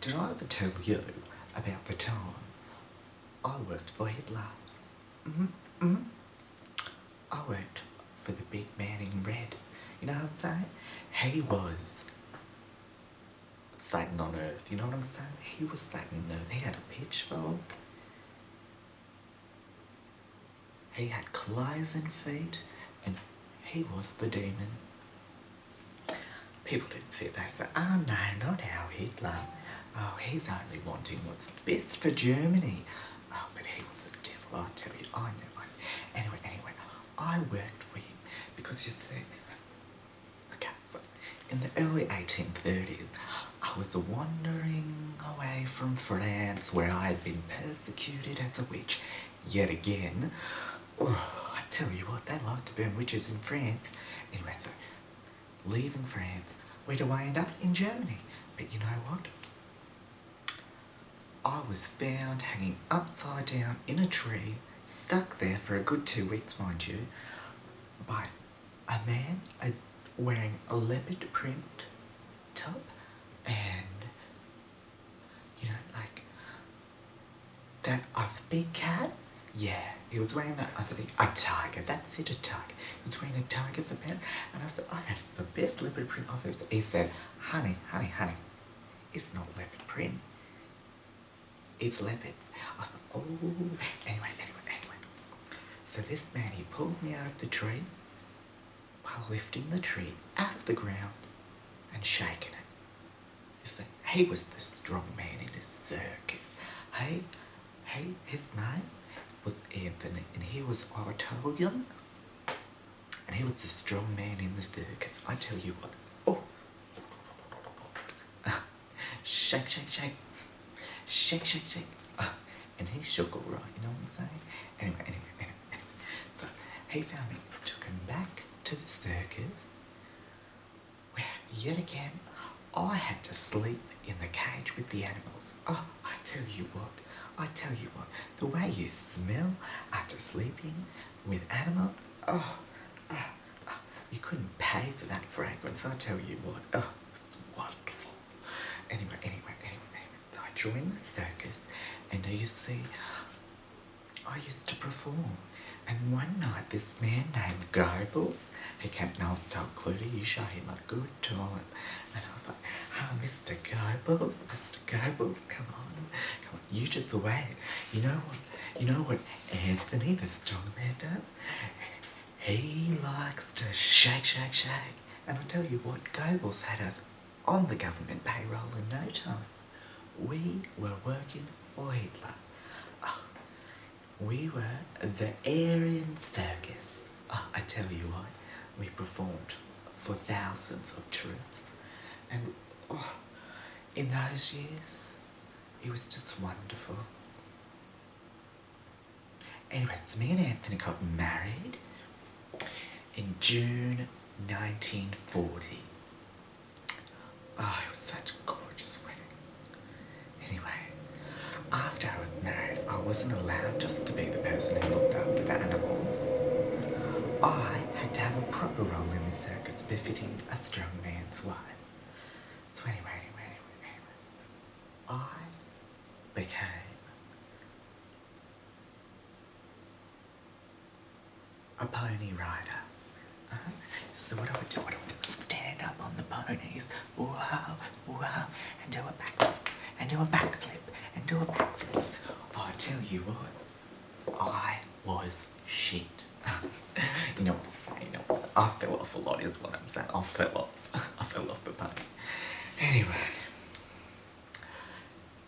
Did I ever tell you about the time I worked for Hitler? I worked for the big man in red. You know what I'm saying? He was Satan on earth, you know what I'm saying? He was Satan on earth. He had a pitchfork. He had cloven feet, and he was the demon. People didn't see it. They said, oh no, not our Hitler. Oh, he's only wanting what's best for Germany. Oh, but he was a devil, I tell you. I know. Anyway, I worked for him because you see, okay, so in the early 1830s, I was wandering away from France where I had been persecuted as a witch yet again. Oh, I tell you what, they like to burn witches in France. Anyway, so leaving France, where do I end up? In Germany. But you know what? I was found hanging upside down in a tree, stuck there for a good 2 weeks, mind you, by a man wearing a leopard print top and, you know, like that other big cat. Yeah, he was wearing that other big, a tiger, that's it, a tiger. He was wearing a tiger for pants, and I said, oh, that's the best leopard print I've ever seen. He said, honey, it's not leopard print. It's leopard. I was like, oh, anyway. So this man, he pulled me out of the tree while lifting the tree out of the ground and shaking it. You see, he was the strong man in his circus. Hey, his name was Anthony, and he was Italian, and he was the strong man in the circus. I tell you what, shake. Shake. And he shook all right, you know what I'm saying? Anyway. So, he found me, took him back to the circus, where, yet again, I had to sleep in the cage with the animals. Oh, I tell you what, the way you smell after sleeping with animals, you couldn't pay for that fragrance, I tell you what. Oh, it's wonderful. Anyway. So I joined the circus, and you see, I used to perform. And one night, this man named Goebbels, he came and I was told, Kludi, you show him a good time. And I was like, oh, Mr. Goebbels, come on, you just wait. You know what Anthony, the strong man, does? He likes to shake. And I'll tell you what, Goebbels had us on the government payroll in no time. We were working for Hitler. Oh, we were the Aryan circus. Oh, I tell you what, we performed for thousands of troops. And in those years, it was just wonderful. Anyway, so me and Anthony got married in June 1940. Oh, it was such a gorgeous wedding. Anyway, after I was married, I wasn't allowed just to be the person who looked after the animals. I had to have a proper role in the circus befitting a strong man's wife. So anyway, I became a pony rider. So what I would do, stand up on the ponies, wow, and do a backflip, and do a backflip. Oh, I tell you what, I was shit. You know what I'm saying? I fell off a lot is what I'm saying. I fell off the pony. Anyway,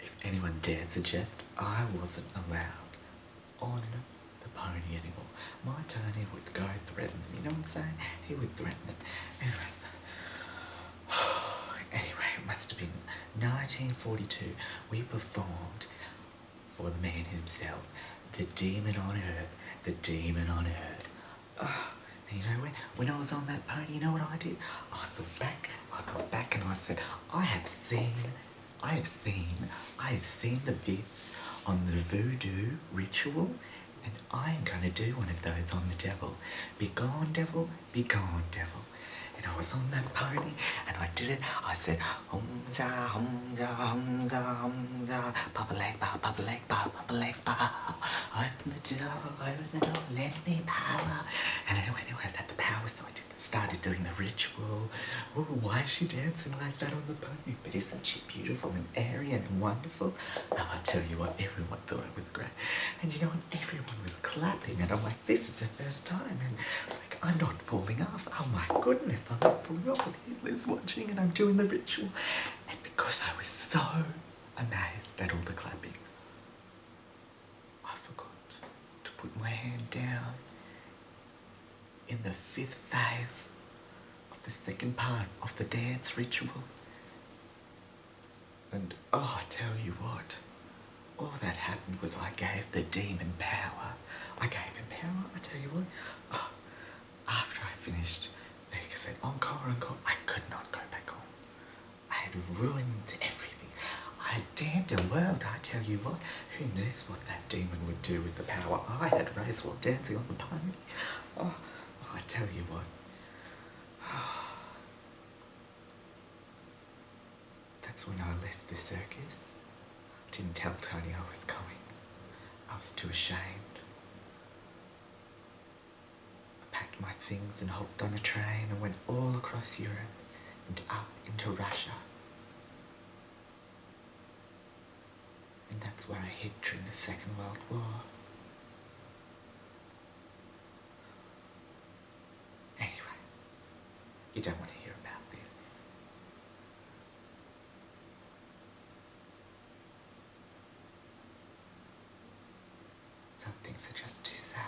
if anyone dares suggest, I wasn't allowed on the pony anymore. My Tony would go threaten them, you know what I'm saying? He would threaten them. Anyway, it must have been 1942. We performed for the man himself, the demon on earth. And you know when I was on that pony, you know what I did? I got back and I said, I have seen the bits on the voodoo ritual, and I am going to do one of those on the devil. Be gone, devil, be gone, devil. and I was on that pony, and I did it. I said, hum-ja, hum-ja, hum-ja, hum-ja, papa leg bar, papa leg bar, papa leg bar. Open the door, let me power. And anyway, I had the power, so I started doing the ritual. Oh, why is she dancing like that on the pony? But isn't she beautiful and airy and wonderful? Oh, I tell you what, everyone thought it was great. And you know, everyone was clapping, and I'm like, this is the first time, and like, I'm not falling off. Oh my goodness, I'm not falling off, and Hitler's watching, and I'm doing the ritual. And because I was so amazed at all the clapping, I forgot to put my hand down in the 5th phase of the second part of the dance ritual. And oh, I tell you what, all that happened was I gave the demon power. I gave him power, I tell you what. Oh, after I finished, they said encore, encore. I could not go back on. I had ruined everything. I had damned the world, I tell you what. Who knows what that demon would do with the power I had raised while dancing on the pony. Oh, I tell you what. That's when I left the circus. Didn't tell Tony I was going. I was too ashamed. I packed my things and hopped on a train and went all across Europe and up into Russia. And that's where I hid during the Second World War. Anyway, you don't want to hear about this. Some things are just too sad.